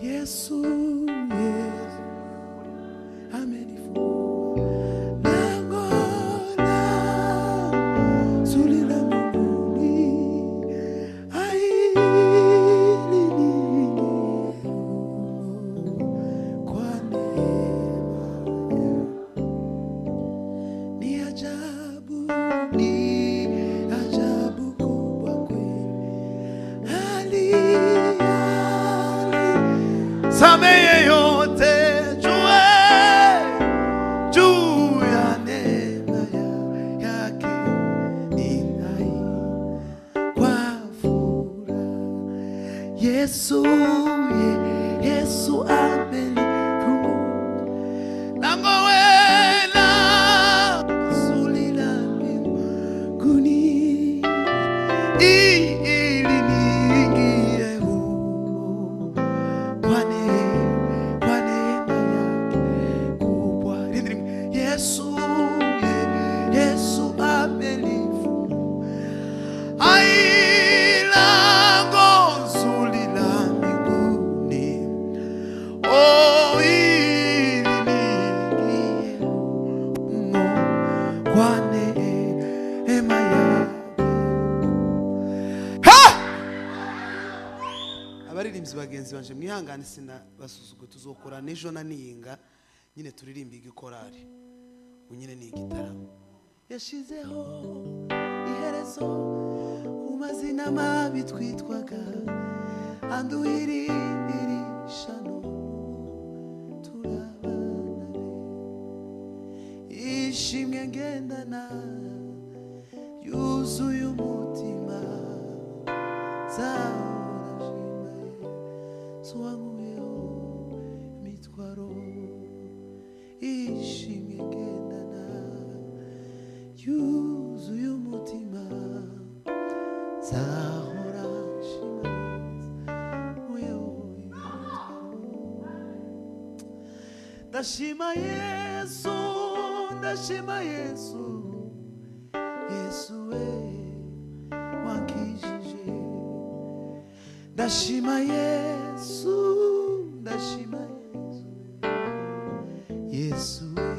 Yesu, Yesu, amenifungua lango langu zuri la mbinguni, kwa neema ni ajabu kubwa kweli. Samehe yote juu ya neema yake ni hai kwa furaha. Yesu amenifungua lango wema zuri la mbinguni, ili niingie humo kwa neema yake kubwa. Yesu amenifungua lango zuri la mbinguni, ili niingie humo kwa neema yake. Abaririmbyi bagenzi banje mwihangane sina basuzugo tuzokora nejo na ninga nyine turirimba igikorari unyine ni igitaramo yashizeho iherezo ku mazina mabi twitwaga anduhirishano turabana be ishimwe ngendana yuzuye umutima Suanguyo mitwaro ishimwe ngendana yuzuye umutima zahora ndashima Yesu, Yesu we wankijije. Ndashima Yesu, Yesu we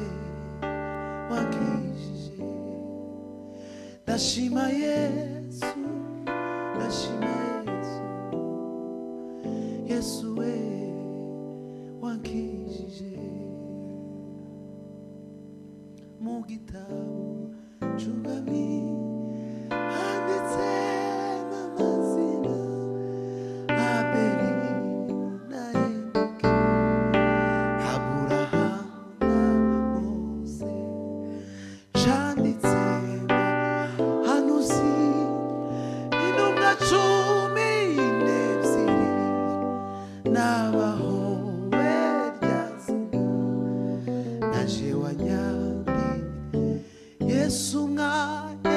wankijije. Ndashima Yesu, Yesu we wankijije. Mu gitabo cy'ubwami handitse amazina Abeli na Enoki, Aburahamu na Mose, cyanditse hanuzi intumwa 12 n'abahowe rya zina naje wanyandi Yesu mwana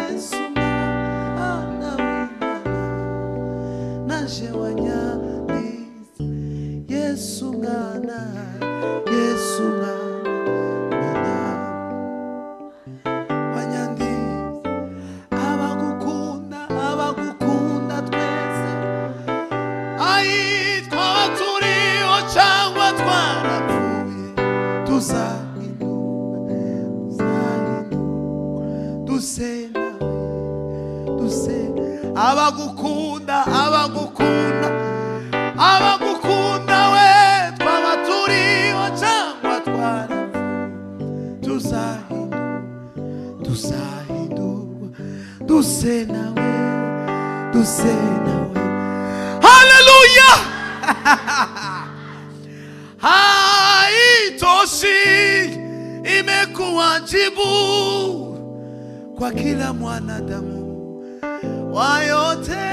w'Imana naje wanyandi Yesu mwana wanyandi abagukunda twese twaba turiho cyangwa twarapfuye tuzahinduka duse abagukunda we twaba turiho cyangwa twarapfuye tuzahinduka duse nawe. Haleluya. Haitoshi, imekuwa jibu kwa kila mwanadamu wa yote.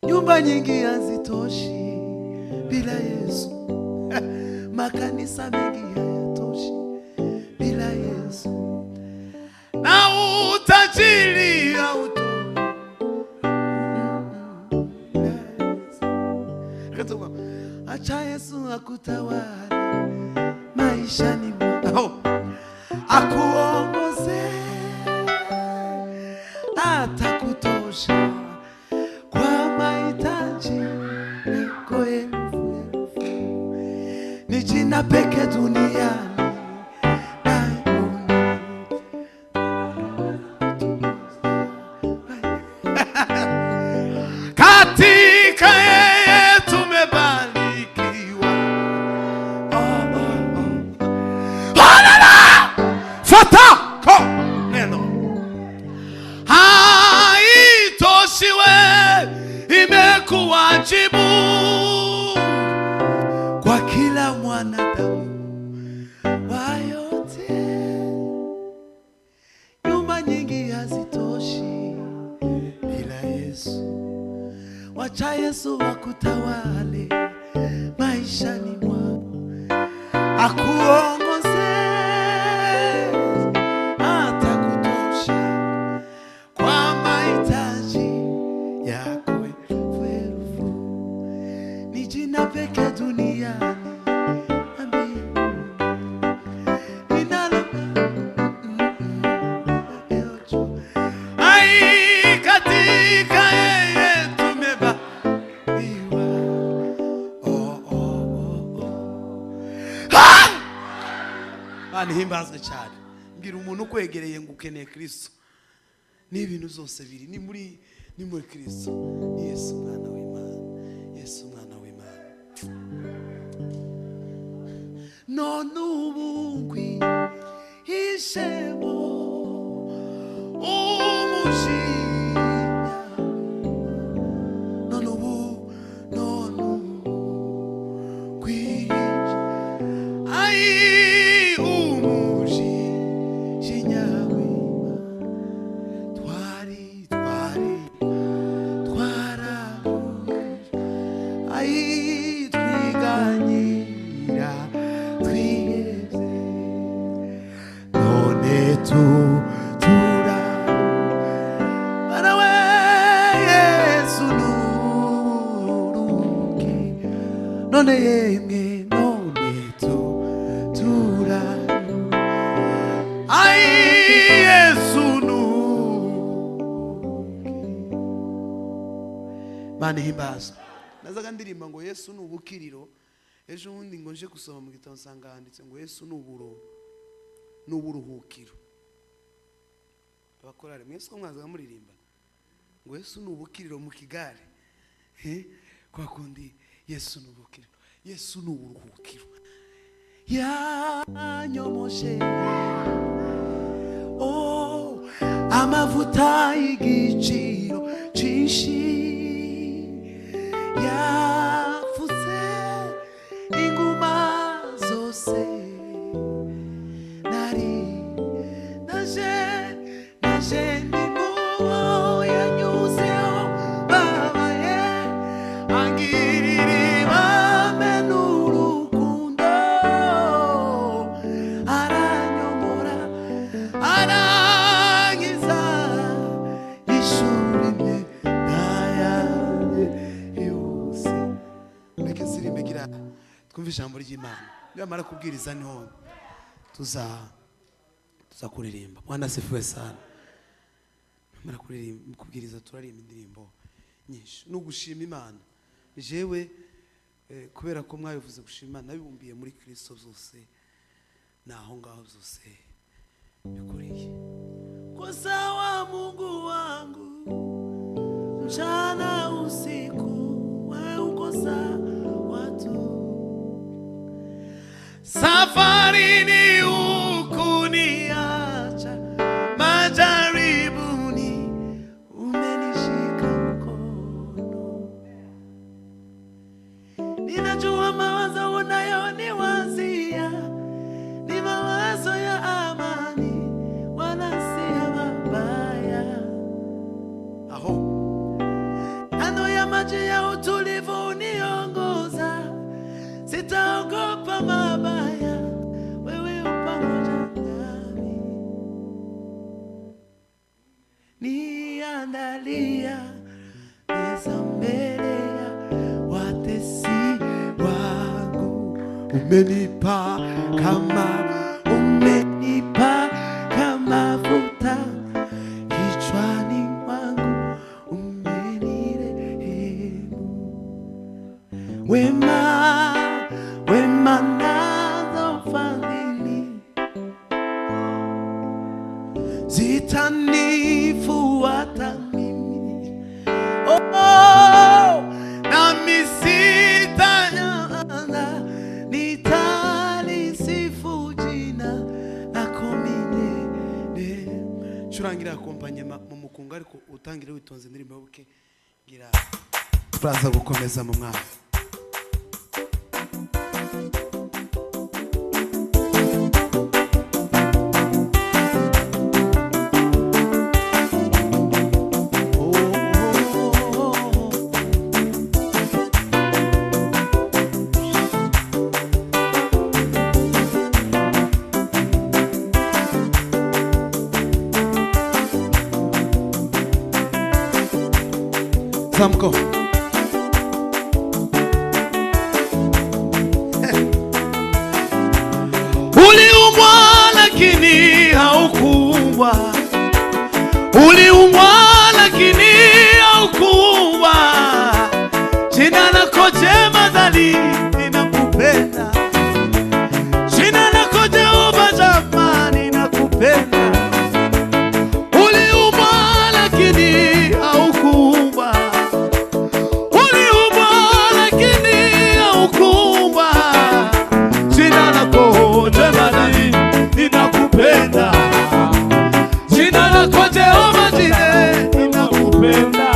Nyumba nyingi hazitoshi bila Yesu. Makanisa mengi hayatoshi bila Yesu. Na utajiri hautoshi. Acha Yesu akutawale maishani mwako. akuongoze atakutosha kwa mahitaji yako elfu. Ni jina pekee duniani katika yeye tumebarikiwa. Halala fata ko neno haitoshiwe, imekuwa jibu kwa kila mwanadamu wa yote. Nyumba nyingi hazitoshi bila Yesu. Wacha Yesu wakutawale maishani mwako, akuongoze atakutosha kwa mahitaji yako elfu. Ni jina pekee duniani katika yeye tumebarikiwa. Himbazwe cyane. Mbwira umuntu ukwegereye ngo ukeneye Kristo. Ni ibintu zose biri ni muri Kristo. Ni Yesu mwana w'Imana. Yesu mwana w'Imana. None ubungwi ishemo umujinya. None ubungwi none yemwe none tura ai Yesu Mane himbaza. Nazaga ndirimba ngo Yesu ni ubukiriro. Ejo bundi ngo nje gusoma mu gitabo nsanga handitse ngo Yesu ni uburuhukiro. Abakorare mwese ko mwazaga muririmba ngo Yesu ni ubukiriro mu kigare. Kwa kundi Yesu ni ubukiriro. Yesu ni uburuhukiro. Yanyomoshe amavuta y'igiciro cyinshi yapfutse inguma zose naje ndimo yanyuzeho babaye angirira ibambe n'urukundo aranyomora arangiza ishuri mwe nayanjye yose. Reka zirime gira twumve ijambo ry'Imana. Nyamara kubwiriza niho tuza kuririmba. Bwana asifiwe sana. Nyamara kubwiriza turarimba indirimbo nyinshi no gushima Imana. Jewe kubera ko mwabivuze gushima Imana nabibumbiye muri Kristo zose naho ngaho zose bikuriye. Kwa sawa Mungu wangu mchana usiku wewe ukosa watu safarini ukuniacha majaribuni umenishika mkono. Ninajua mawazo unayoniwazia ni mawazo ya amani wala si ya mabaya. Kando ya maji ya utulivu uniongoza, sitaogopa mabaya, wewe pamoja nami. Niandalia meza mbele ya watesi wangu, umenipa kama itanifuata mimi. Oh, nami sitanyamaza, nitalisifu jina lako milele. Curangira akompanyema mu mukunga ariko utangire witonze indirimbo yabuke gira turaza gukomeza mu mwaka. Zamko. Uliumbwa lakini haukuumbwa. Uliumbwa lakini haukuumbwa. Jina lako jema dhali ninakupenda. Jina lako Jehova jamani nakupenda. Uliumbwa lakini haukuumbwa. Jina lako Jehova jine ninakupenda.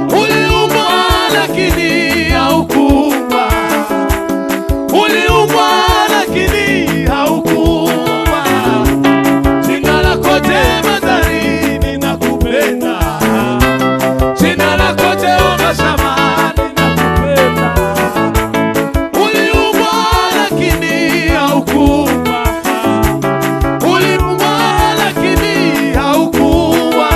Uliumbwa lakini haukuumbwa. Uliumbwa lakini haukuumbwa. Jina lako jema dhali ninakupenda. Jina lako Jehova shama ninakupenda. Uliumbwa lakini haukuumbwa.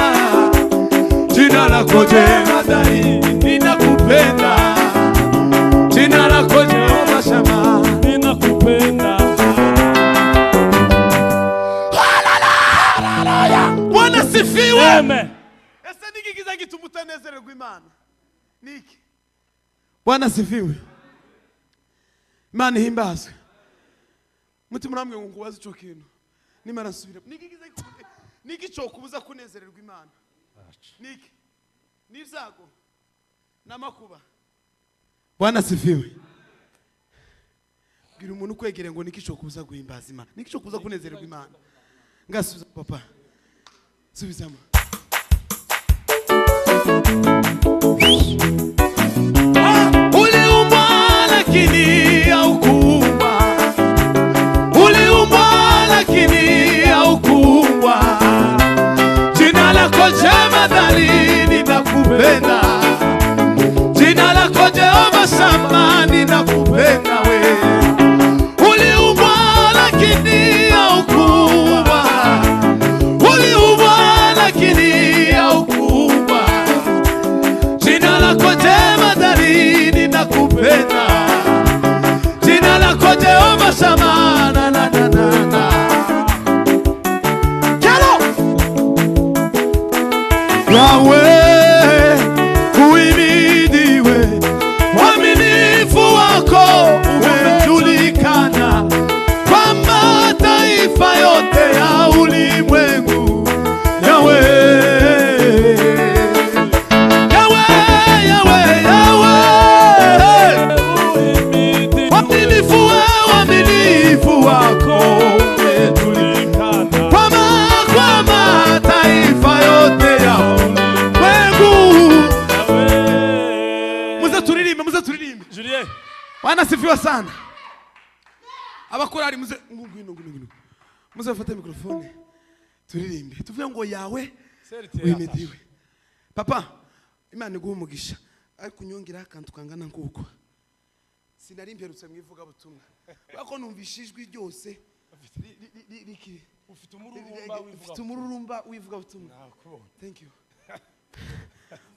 Jina lako jema dhali ninakupenda. Jina lako Jehova shama ninakupenda. Bwana sifiwe. Amen. Ese niki kiza kitumutanezererwa Imana? Niki? Bwana sifiwe. Imana himbazwe. Muti muramwe ngo ngubaze ico kintu. Nimara nsubira. Niki cyo kubuza kunezererwa Imana? Niki? Nizago namakuba. Bwana sifiwe. Gira umuntu kwegere ngo niki cyo kubuza guhimbaza Imana. Niki cyo kubuza kunezererwa Imana? Ngasubiza papa. Subizamo. Uliumbwa lakini haukuumbwa. Uliumbwa lakini haukuumbwa. Jina lako jema dhali ninakupenda. Jina lako Jehova shama ninakupenda we. Uliumbwa lakini haukuumbwa. Uliumbwa lakini haukuumbwa. Jina lako jema dhali ninakupenda. Jina lako Jehova shama na na na na na. Yahweh, uhimidiwe, uaminifu wako umejulikana kwa mataifa yote ya ulimwengu. Yahweh, Yahweh, Yahweh, Yahweh, uaminifu wako umejulikana kwa mataifa yote ya Turirimbe. Julien. Bwana sifiwa sana. Abakorari muze ngwino. Muze fata mikrofone. Turirimbe. Tuvuye ngo yawe wimediwe. Papa, Imana iguhe umugisha. Ari kunyongira akantu kangana nguko. Sinarimperutse mwivuga butumwa. Bako numvishijwe ryose. Ufite umururumba wivuga butumwa. Thank you.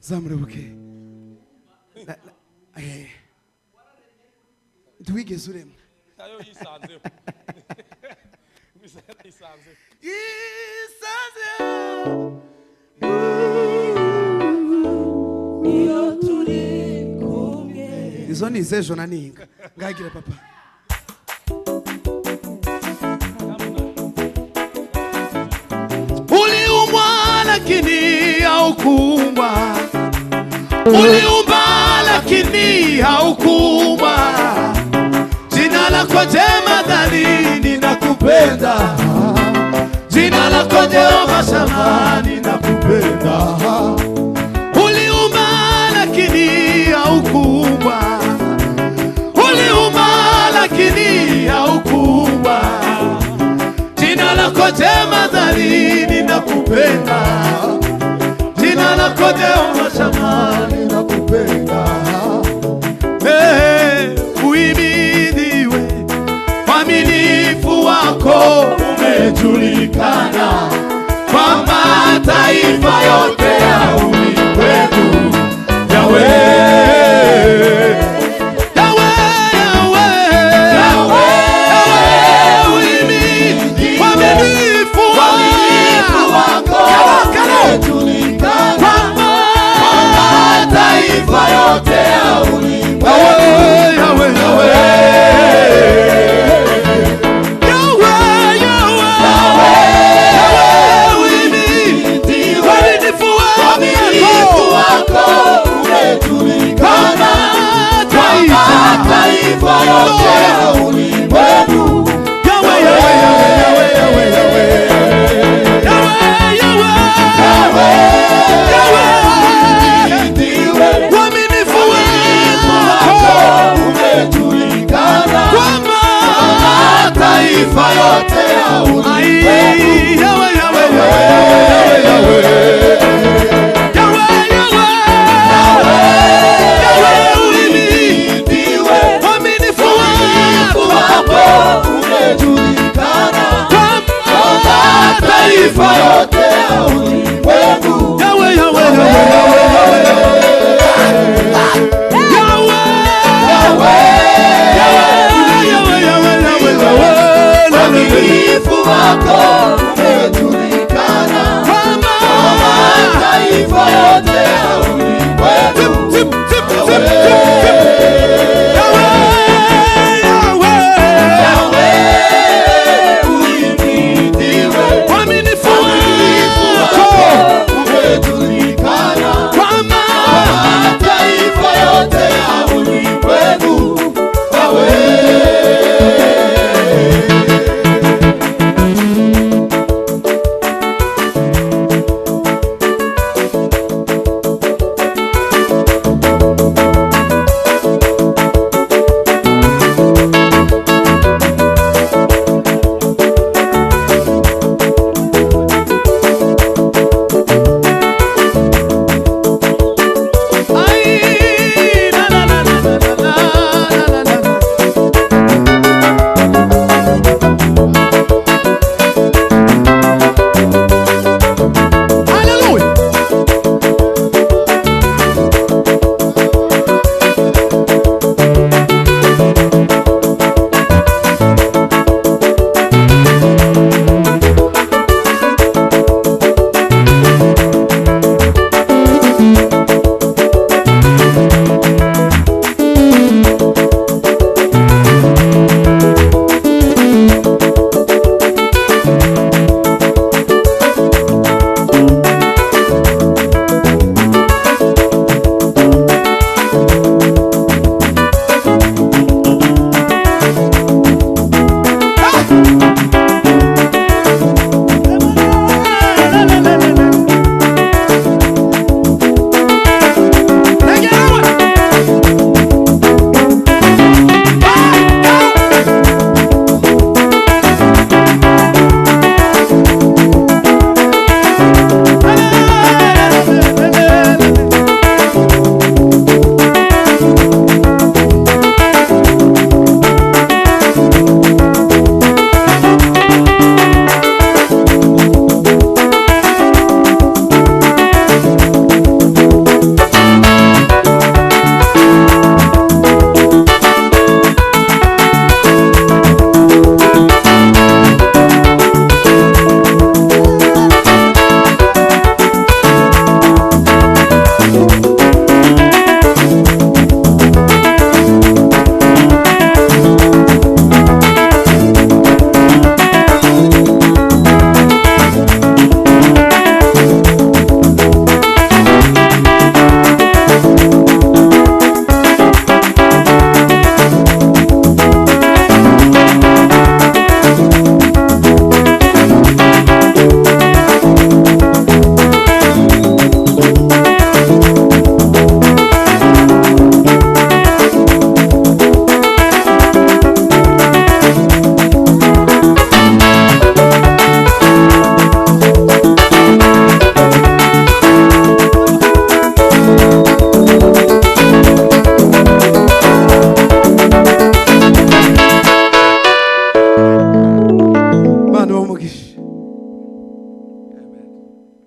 Zamurebuke. Tuwigeze uremwe. Tayo yisanzeho. Yisanzeho. Iyo turi kumwe. Izo ni izejo na ninga. Ngagira papa. Uliumba lakini haukuumba. Jina lako jema dhalini nakupenda. Jina lako Jehova Shamani nakupenda. Uliumba lakini haukuumba. Uliumba lakini haukuumba. Jina lako jema dhalini nakupenda. Jina lako Jehova Shamani nakupenda. Uhimidiwe, uaminifu wako umejulikana kwa mataifa yote ya ulimwengu. Yahweh, uhimidiwe, uaminifu wako umejulikana kwa mataifa yote ya ulimwengu. Wako